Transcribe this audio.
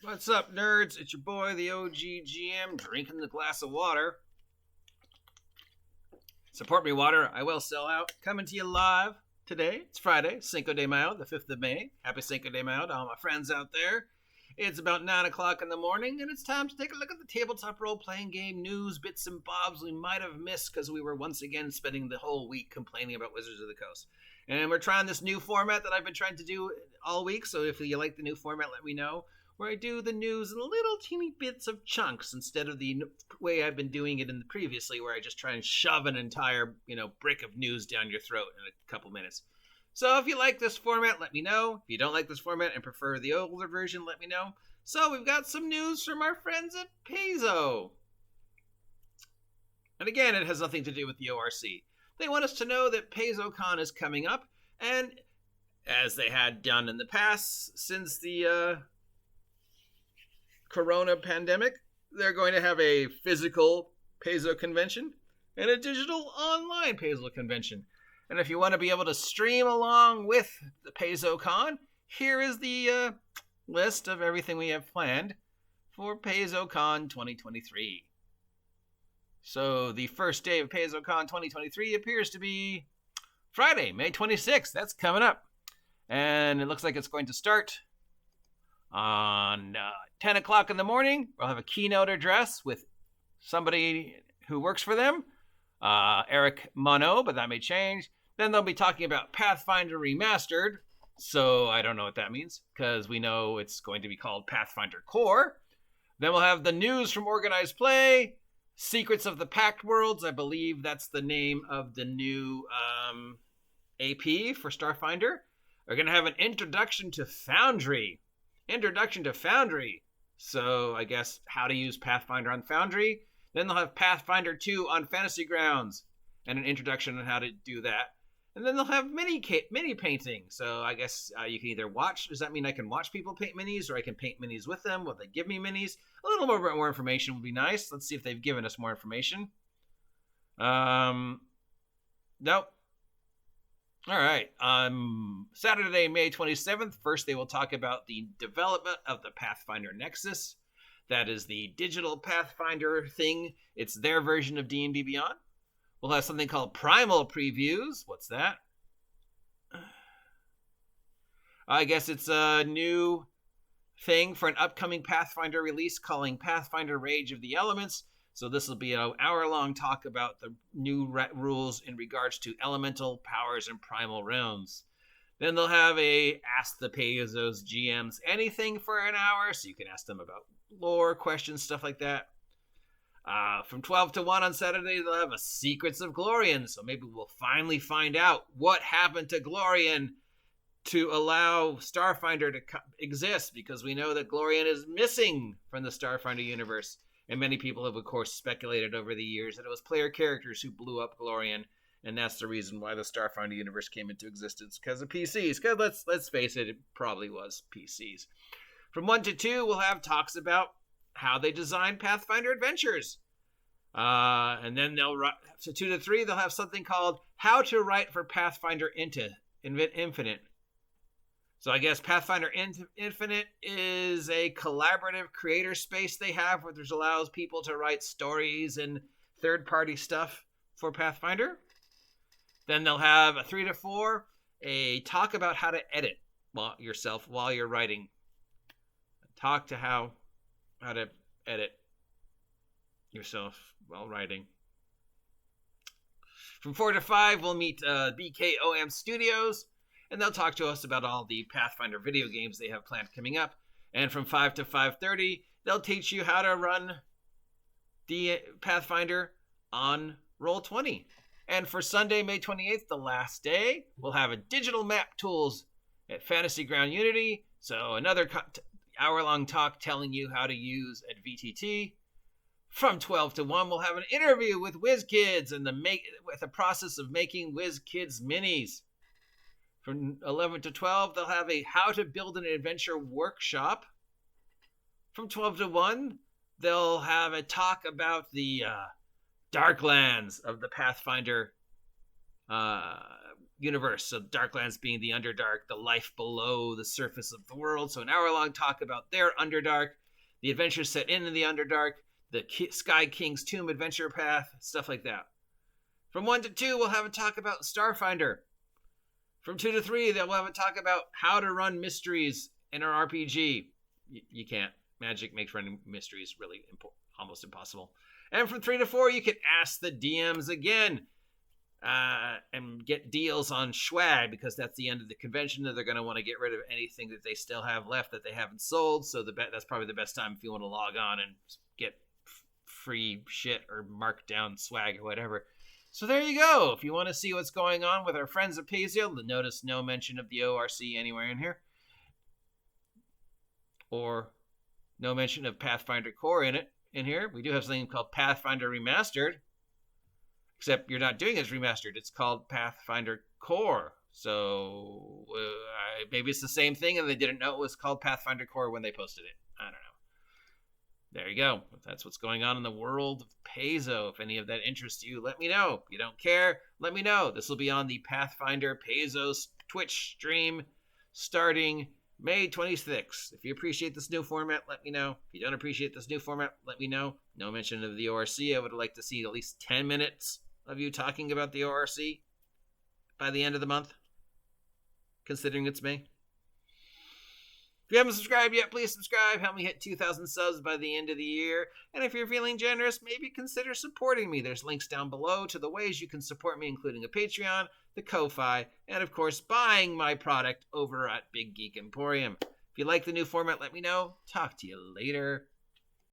What's up, nerds? It's your boy, the OG GM, drinking the glass of water. Support me, water. I will sell out. Coming to you live today. It's Friday, Cinco de Mayo, the 5th of May. Happy Cinco de Mayo to all my friends out there. It's about 9 o'clock in the morning, and it's time to take a look at the tabletop role-playing game news, bits and bobs we might have missed because we were once again spending the whole week complaining about Wizards of the Coast. And we're trying this new format that I've been trying to do all week, so if you like the new format, let me know. Where I do the news in little teeny bits of chunks instead of the way I've been doing it in the previously, where I just try and shove an entire, brick of news down your throat in a couple minutes. So if you like this format, let me know. If you don't like this format and prefer the older version, let me know. So we've got some news from our friends at PAIZO. And again, it has nothing to do with the ORC. They want us to know that Pazio Con is coming up, and as they had done in the past, since the Corona pandemic, they're going to have a physical Paizo convention and a digital online Paizo convention. And if you want to be able to stream along with the Paizo Con, here is the list of everything we have planned for Paizo Con 2023. So the first day of Paizo Con 2023 appears to be Friday, May 26th. That's coming up. And it looks like it's going to start on 10 o'clock in the morning. We'll have a keynote address with somebody who works for them, Eric Monod, but that may change. Then they'll be talking about Pathfinder Remastered. So I don't know what that means, because we know it's going to be called Pathfinder Core. Then we'll have the news from Organized Play, Secrets of the Pact Worlds. I believe that's the name of the new AP for Starfinder. We're going to have an introduction to Foundry. So I guess how to use Pathfinder on Foundry. Then they'll have Pathfinder 2 on Fantasy Grounds and an introduction on how to do that. And then they'll have mini painting. So I guess you can either watch. Does that mean I can watch people paint minis, or I can paint minis with them? Will they give me minis? A little more information would be nice. Let's see if they've given us more information. Nope. All right. Saturday, May 27th, first they will talk about the development of the Pathfinder Nexus. That is the digital Pathfinder thing. It's their version of D&D Beyond. We'll have something called Primal Previews. What's that? I guess it's a new thing for an upcoming Pathfinder release calling Pathfinder Rage of the Elements. So this will be an hour-long talk about the new rules in regards to elemental powers and primal realms. Then they'll have a Ask the Paizos GMs anything for an hour, so you can ask them about lore, questions, stuff like that. From 12 to 1 on Saturday, they'll have a Secrets of Glorian, so maybe we'll finally find out what happened to Glorian to allow Starfinder to exist, because we know that Glorian is missing from the Starfinder universe. And many people have, of course, speculated over the years that it was player characters who blew up Glorian, and that's the reason why the Starfinder universe came into existence, because of PCs. Because let's face it, it probably was PCs. From 1 to 2, we'll have talks about how they designed Pathfinder Adventures. And then so 2 to 3, they'll have something called How to Write for Pathfinder Infinite. So I guess Pathfinder Infinite is a collaborative creator space they have, where this allows people to write stories and third-party stuff for Pathfinder. Then they'll have a 3 to 4, a talk about how to edit yourself while you're writing. Talk to how to edit yourself while writing. From 4 to 5, we'll meet BKOM Studios, and they'll talk to us about all the Pathfinder video games they have planned coming up. And from 5 to 5:30, they'll teach you how to run the Pathfinder on Roll20. And for Sunday, May 28th, the last day, we'll have a digital map tools at Fantasy Ground Unity. So another hour-long talk telling you how to use at VTT. From 12 to 1, we'll have an interview with WizKids and with the process of making WizKids minis. From 11 to 12, they'll have a How to Build an Adventure workshop. From 12 to 1, they'll have a talk about the Darklands of the Pathfinder universe. So Darklands being the Underdark, the life below the surface of the world. So an hour-long talk about their Underdark, the adventures set in the Underdark, the Sky King's Tomb adventure path, stuff like that. From 1 to 2, we'll have a talk about Starfinder. From 2 to 3, we'll have a talk about how to run mysteries in an RPG. You can't. Magic makes running mysteries really almost impossible. And from 3 to 4, you can ask the DMs again and get deals on swag, because that's the end of the convention, that they're going to want to get rid of anything that they still have left that they haven't sold. So that's probably the best time if you want to log on and get free shit or marked down swag or whatever. So there you go. If you want to see what's going on with our friends at Pazio, notice no mention of the ORC anywhere in here, or no mention of Pathfinder Core in here. We do have something called Pathfinder Remastered, except you're not doing it as remastered. It's called Pathfinder Core. So maybe it's the same thing and they didn't know it was called Pathfinder Core when they posted it. I don't know. There you go. If that's what's going on in the world of Paizo. If any of that interests you, let me know. If you don't care, let me know. This will be on the Pathfinder Paizo Twitch stream starting May 26th. If you appreciate this new format, let me know. If you don't appreciate this new format, let me know. No mention of the ORC. I would like to see at least 10 minutes of you talking about the ORC by the end of the month, considering it's May. If you haven't subscribed yet, please subscribe. Help me hit 2,000 subs by the end of the year. And if you're feeling generous, maybe consider supporting me. There's links down below to the ways you can support me, including a Patreon, the Ko-Fi, and of course, buying my product over at Big Geek Emporium. If you like the new format, let me know. Talk to you later.